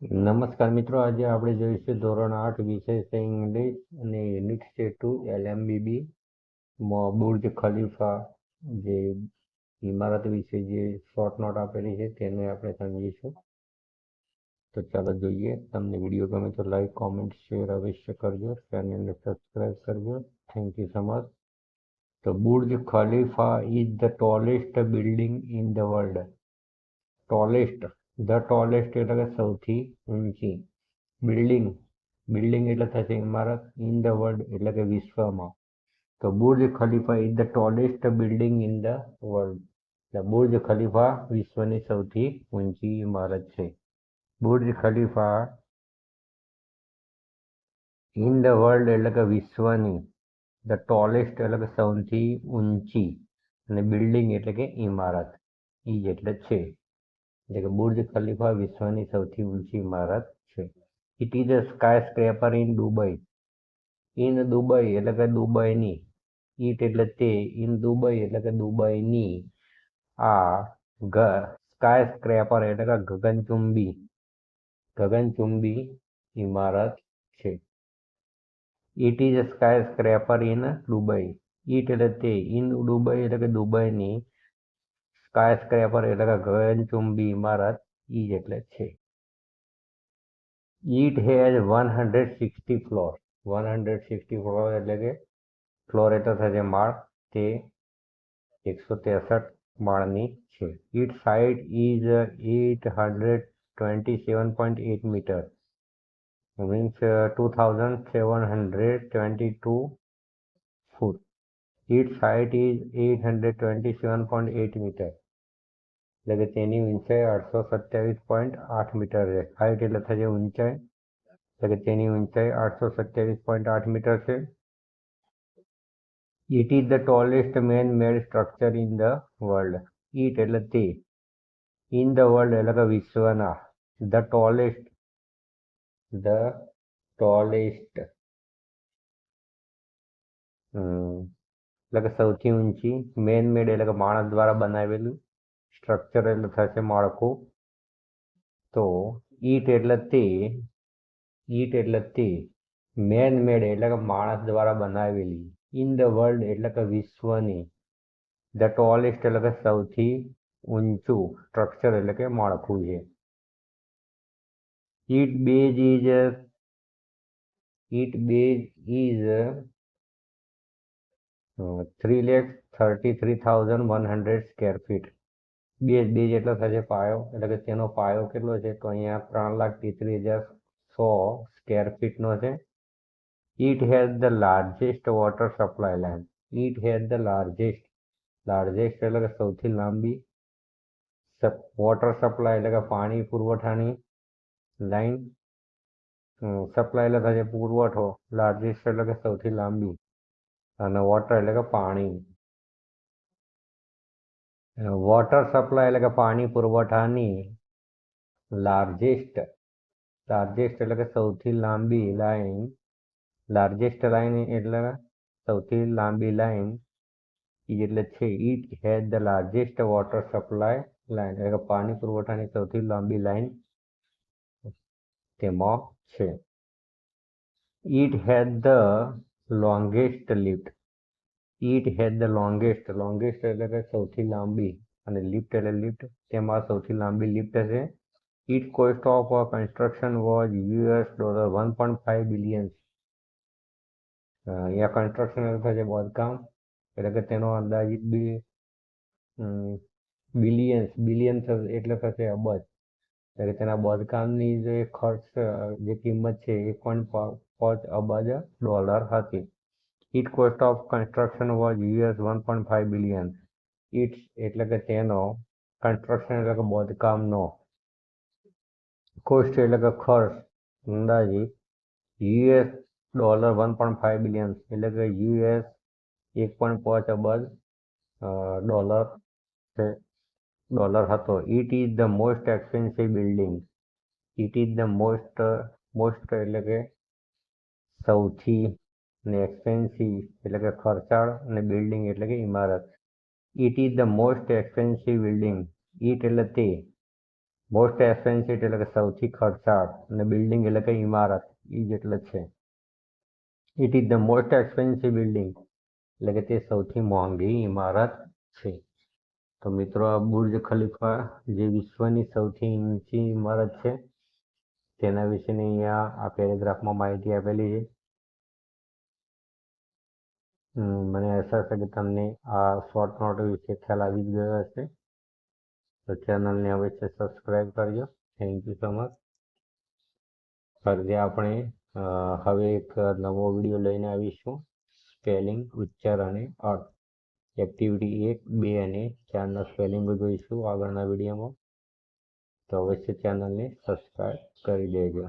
નમસ્કાર મિત્રો, આજે આપણે જોઈશું ધોરણ 8 વિષય છે ઇંગ્લિશ અને યુનિટ છે 2 LMBB માં બુર્જ ખલીફા જે ઇમારત વિશે જે શોર્ટ નોટ આપેલી છે તેને આપણે સમજીશું. તો ચાલો જોઈએ. તમને વિડીયો ગમે તો લાઈક, કોમેન્ટ, શેર અવશ્ય કરજો. ચેનલને સબસ્ક્રાઇબ કરજો. Thank you so much. તો Burj Khalifa is the tallest building in the world. Tallest, the tallest એટલે કે સૌથી ઊંચી. બિલ્ડિંગ એટલે થશે ઇમારત. ઇન ધ વર્લ્ડ એટલે કે વિશ્વમાં. તો Burj Khalifa is the tallest building in the world. એટલે બુર્જ ખલીફા વિશ્વની સૌથી ઊંચી ઇમારત છે. Burj Khalifa in the world એટલે કે વિશ્વની. ધ ટોલેસ્ટ એટલે કે સૌથી ઊંચી. અને બિલ્ડિંગ એટલે કે ઇમારત. ઈ એટલે છે. એટલે કે બુર્જ ખલીફા વિશ્વની સૌથી ઊંચી ઇમારત છે. It is a sky scraper in Dubai. In Dubai એટલે કે દુબઈની. ઇટ એટલે તે. ઇન દુબઈ એટલે કે દુબઈની. આ સ્કાય સ્ક્રેપર એટલે કે ગગનચુંબી ઇમારત છે. It is a sky scraper in Dubai. It એટલે તે. ઇન દુબઈ એટલે કે દુબઈની. સ્કાય સ્ક્રેપર એટલે કે ગગનચુંબી ઇમારત. ઈ એટલે છે. It has 160 floor. 160 ફ્લોર એટલે કે ફ્લોર એટલે થશે માળ. તે 163 માળની છે. It height is 827.8 metre. Means 2722 foot. It's height is 827.8 metre. એટલે કે તેની ઊંચાઈ 827.8 મીટર છે. હાઇટ એટલે થશે ઊંચાઈ. એટલે કે તેની ઊંચાઈ 827.8 મીટર છે. It is the tallest main made structure in the world. It એટલે તે. ઇન ધ વર્લ્ડ એટલે કે વિશ્વના. ધ ટોલેસ્ટ એટલે કે સૌથી ઊંચી. મેન મેડ એટલે કે માણસ દ્વારા બનાવેલું. સ્ટ્રક્ચર એટલે થશે માળખું. તો ઈટ એટલે તે. મેન મેડ એટલે કે માણસ દ્વારા બનાવેલી. ઇન ધ વર્લ્ડ એટલે કે વિશ્વની. ધ ટોલેસ્ટ એટલે કે સૌથી ઊંચું. સ્ટ્રક્ચર એટલે કે માળખું છે. It base is 3,33,100 square feet. Base એટલે થશે પાયો. એટલે કે તેનો પાયો કેટલો છે તો અહીંયા 3,33,100 સ્ક્વેર ફીટનો છે. It has the largest water supply line. It has the largest એટલે કે સૌથી લાંબી. વોટર સપ્લાય એટલે કે પાણી પુરવઠાની લાઈન. સપ્લાય એટલે થશે પુરવઠો. લાર્જેસ્ટ એટલે કે સૌથી લાંબી. અને વોટર એટલે કે પાણી. વોટર સપ્લાય એટલે કે પાણી પુરવઠાની લાર્જેસ્ટ એટલે કે સૌથી લાંબી લાઈન. લાર્જેસ્ટ લાઈન એટલે સૌથી લાંબી લાઈન. એટલે છે. It has the largest water supply line એટલે કે પાણી પુરવઠાની સૌથી લાંબી લાઈન તેમાં છે. It has the longest lift. It has the longest એટલે કે સૌથી લાંબી. અને લિફ્ટ એટલે લિફ્ટ. તેમાં સૌથી લાંબી લિફ્ટ છે. It cost of construction was $1.5 billion. અહીંયા કન્સ્ટ્રક્શન એટલે થશે બાંધકામ. એટલે કે તેનો અંદાજિત બિલિયન્સ એટલે થશે અબજ. એટલે તેના બાંધકામની જે ખર્ચ જે કિંમત છે 1.5 અબજ ડોલર હતી. It cost of construction was $1.5 billion. It's એટલે કે તેનો કન્સ્ટ્રક્શન એટલે કે બાંધકામનો કોસ્ટ એટલે કે ખર્ચ અંદાજિત $1.5 બિલિયન એટલે કે $1.5 અબજ ડોલર હતો. It is the most expensive building. It is the most એટલે કે સૌથી. અને એક્સપેન્સિવ એટલે કે ખર્ચાળ. અને બિલ્ડિંગ એટલે કે ઇમારત. It is the most expensive building. It એટલે તે. મોસ્ટ એક્સપેન્સિવ એટલે કે સૌથી ખર્ચાળ, અને બિલ્ડિંગ એટલે કે ઇમારત, એ જેટલે છે. It is the most expensive building એટલે કે તે સૌથી મોંઘી ઇમારત છે. તો મિત્રો, આ બુર્જ ખલીફા જે વિશ્વની સૌથી ઊંચી ઇમારત છે તેના વિશેની અહીંયા આ પેરેગ્રાફમાં માહિતી આપેલી છે. મને આશા છે કે તમને આ શોર્ટ નોટ વિશે ખ્યાલ આવી જ ગયો હશે. તો ચેનલને અવશ્ય સબસ્ક્રાઈબ કરજો. Thank you so much. ફરીથી આપણે હવે એક નવો વિડીયો લઈને આવીશું. સ્પેલિંગ, ઉચ્ચાર અને અર્થ. એક્ટિવિટી 1, 2 અને 4ના સ્પેલિંગો જોઈશું આગળના વિડીયોમાં. તો અવશ્ય ચેનલને સબસ્ક્રાઈબ કરી દેજો.